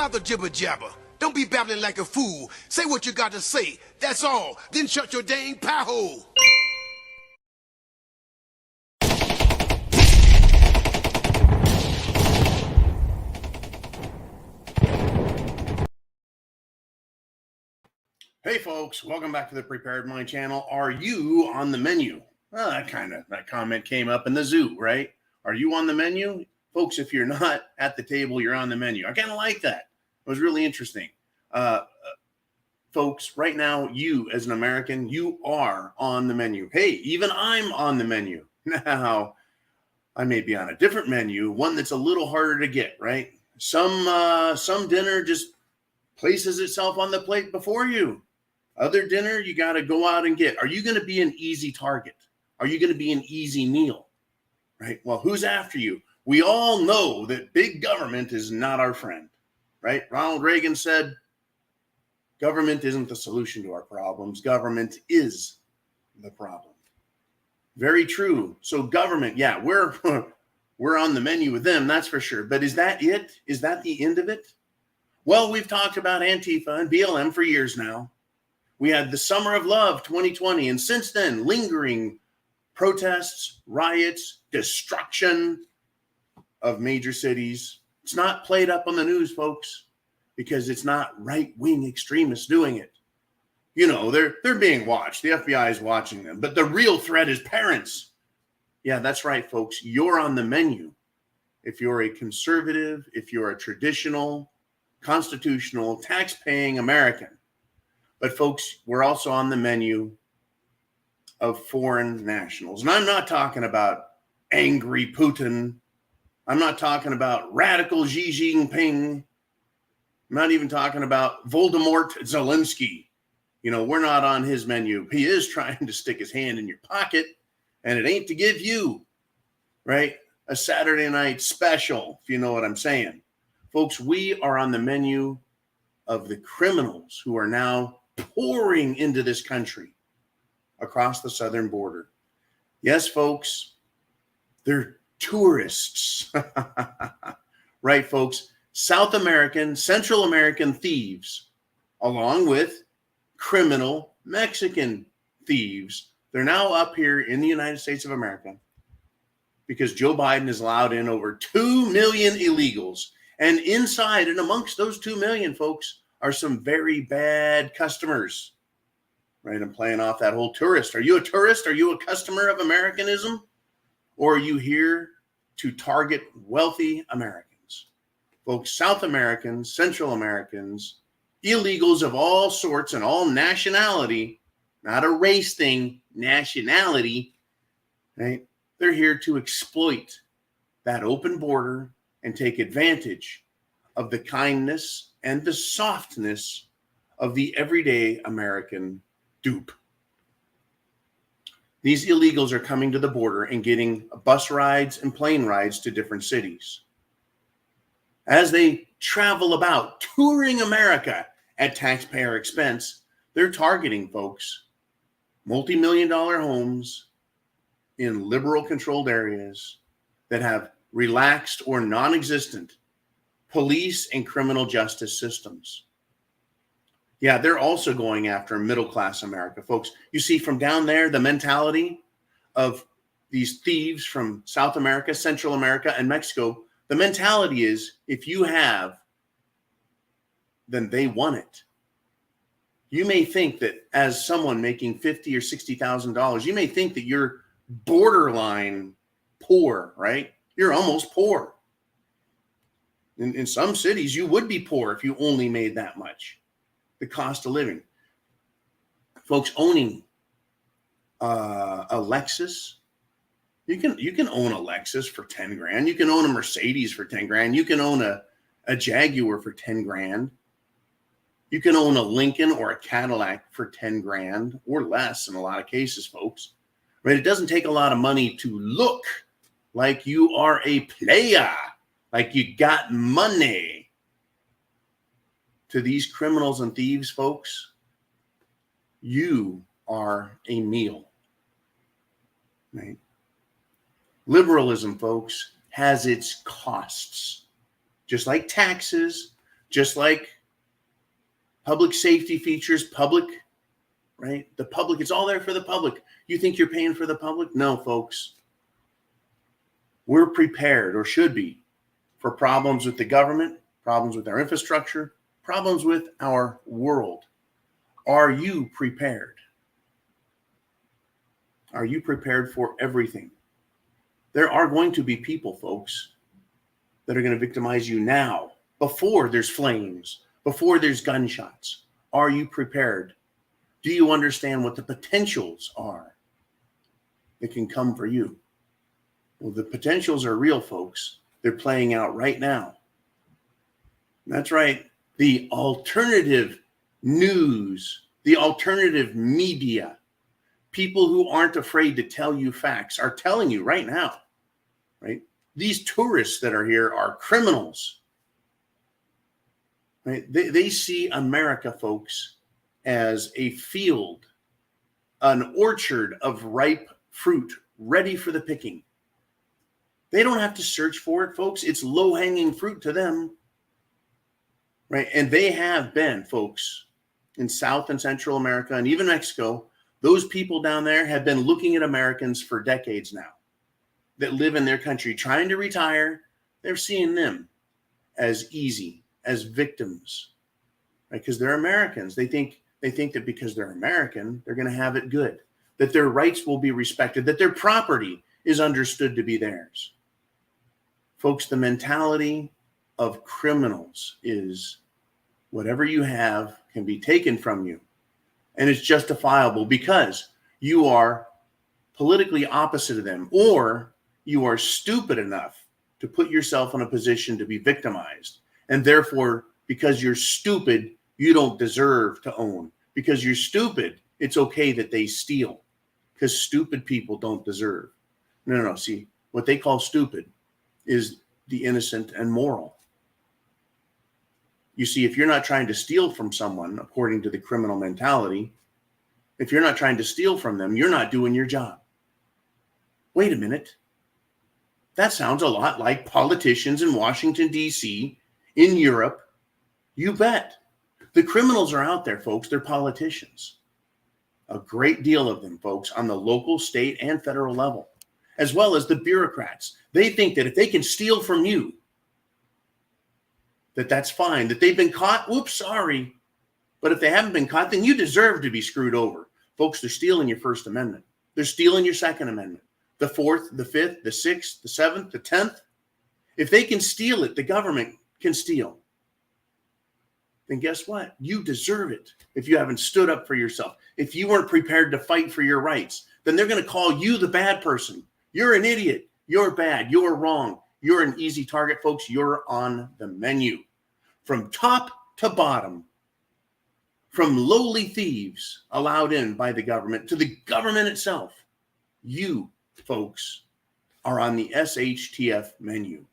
out the jibber jabber. Don't be babbling like a fool. Say what you got to say. That's all. Then shut your dang pie hole. Hey folks, welcome back to the Prepared Mind channel. Are you on the menu? Well, that comment came up in the zoo, right? Are you on the menu? Folks, if you're not at the table, you're on the menu. I kind of like that. It was really interesting. Folks, right now, you as an American, you are on the menu. Hey, even I'm on the menu. Now, I may be on a different menu, one that's a little harder to get, right? Some dinner just places itself on the plate before you. Other dinner, you got to go out and get. Are you going to be an easy target? Are you going to be an easy meal? Right? Well, who's after you? We all know that big government is not our friend, right? Ronald Reagan said, government isn't the solution to our problems. Government is the problem. Very true. So government, yeah, we're on the menu with them, that's for sure. But is that it? Is that the end of it? Well, we've talked about Antifa and BLM for years now. We had the Summer of Love 2020, and since then, lingering protests, riots, destruction of major cities. It's not played up on the news, folks, because it's not right-wing extremists doing it. You know, they're being watched. The FBI is watching them. But the real threat is parents. Yeah, that's right, folks. You're on the menu. If you're a conservative, if you're a traditional, constitutional, tax-paying American. But folks, we're also on the menu of foreign nationals. And I'm not talking about angry Putin. I'm not talking about radical Xi Jinping. I'm not even talking about Voldemort Zelensky. You know, we're not on his menu. He is trying to stick his hand in your pocket, and it ain't to give you, right, a Saturday night special, if you know what I'm saying. Folks, we are on the menu of the criminals who are now pouring into this country across the southern border. Yes, folks, they're tourists. Right, folks? South American, Central American thieves, along with criminal Mexican thieves. They're now up here in the United States of America because Joe Biden has allowed in over 2 million illegals. And inside and amongst those 2 million, folks, are some very bad customers. Right? I'm playing off that whole tourist. Are you a tourist? Are you a customer of Americanism? Or are you here to target wealthy Americans? Folks, South Americans, Central Americans, illegals of all sorts and all nationality, not a race thing, nationality, right? They're here to exploit that open border and take advantage of the kindness and the softness of the everyday American dupe. These illegals are coming to the border and getting bus rides and plane rides to different cities. As they travel about touring America at taxpayer expense, they're targeting, folks, multi-million-dollar homes in liberal-controlled areas that have relaxed or non-existent police and criminal justice systems. Yeah, they're also going after middle-class America, folks. You see from down there, the mentality of these thieves from South America, Central America, and Mexico, the mentality is if you have, then they want it. You may think that as someone making $50,000 or $60,000, you may think that you're borderline poor, right? You're almost poor. In some cities, you would be poor if you only made that much. The cost of living. Folks, owning a Lexus, you can own a Lexus for 10 grand. You can own a Mercedes for 10 grand. You can own a Jaguar for 10 grand. You can own a Lincoln or a Cadillac for 10 grand or less in a lot of cases, folks. Right? It doesn't take a lot of money to look like you are a player, like you got money. To these criminals and thieves, folks, you are a meal. Right? Liberalism, folks, has its costs. Just like taxes, Just like public safety features, public, right? The public, it's all there for the public. You think you're paying for the public? No, folks. We're prepared, or should be, for problems with the government, problems with our infrastructure, problems with our world. Are you prepared? Are you prepared for everything? There are going to be people, folks, that are going to victimize you now, before there's flames, before there's gunshots. Are you prepared? Do you understand what the potentials are that can come for you? Well, the potentials are real, folks. They're playing out right now. That's right. The alternative news, the alternative media, people who aren't afraid to tell you facts are telling you right now, right? These tourists that are here are criminals, right? They see America, folks, as a field, an orchard of ripe fruit ready for the picking. They don't have to search for it, folks. It's low-hanging fruit to them, right? And they have been, folks, in South and Central America and even Mexico. Those people down there have been looking at Americans for decades now that live in their country trying to retire. They're seeing them as easy, as victims, right? Because they're Americans. They think that because they're American, they're going to have it good, that their rights will be respected, that their property is understood to be theirs. Folks, the mentality of criminals is whatever you have can be taken from you. And it's justifiable because you are politically opposite of them, or you are stupid enough to put yourself in a position to be victimized. And therefore, because you're stupid, you don't deserve to own. Because you're stupid, it's okay that they steal. Because stupid people don't deserve. No. See, what they call stupid is the innocent and moral. You see, if you're not trying to steal from someone, according to the criminal mentality, if you're not trying to steal from them, you're not doing your job. Wait a minute. That sounds a lot like politicians in Washington, D.C., in Europe. You bet. The criminals are out there, folks. They're politicians. A great deal of them, folks, on the local, state, and federal level, as well as the bureaucrats. They think that if they can steal from you, that's fine, that they've been caught. Whoops, sorry. But if they haven't been caught, then you deserve to be screwed over. Folks, they're stealing your First Amendment. They're stealing your Second Amendment. The Fourth, the Fifth, the Sixth, the Seventh, the 10th. If they can steal it, the government can steal. Then guess what? You deserve it if you haven't stood up for yourself. If you weren't prepared to fight for your rights, then they're going to call you the bad person. You're an idiot. You're bad. You're wrong. You're an easy target, folks. You're on the menu. From top to bottom. From lowly thieves allowed in by the government to the government itself. You, folks, are on the HTF menu.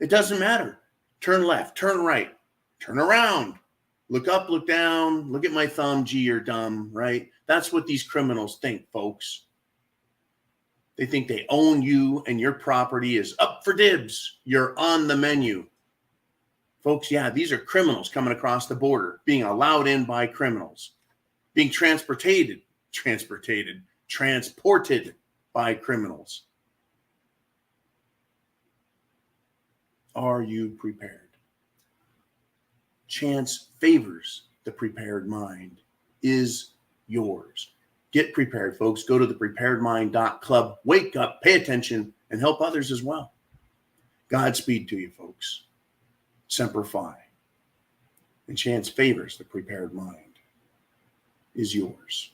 It doesn't matter. Turn left, turn right, turn around, look up, look down, look at my thumb, gee, you're dumb, right? That's what these criminals think, folks. They think they own you and your property is up for dibs. You're on the menu. Folks, yeah, these are criminals coming across the border, being allowed in by criminals, being transported by criminals. Are you prepared? Chance favors the prepared mind. Is yours. Get prepared, folks. Go to thepreparedmind.club. Wake up, pay attention, and help others as well. Godspeed to you, folks. Semper Fi. And chance favors the prepared mind. Is yours.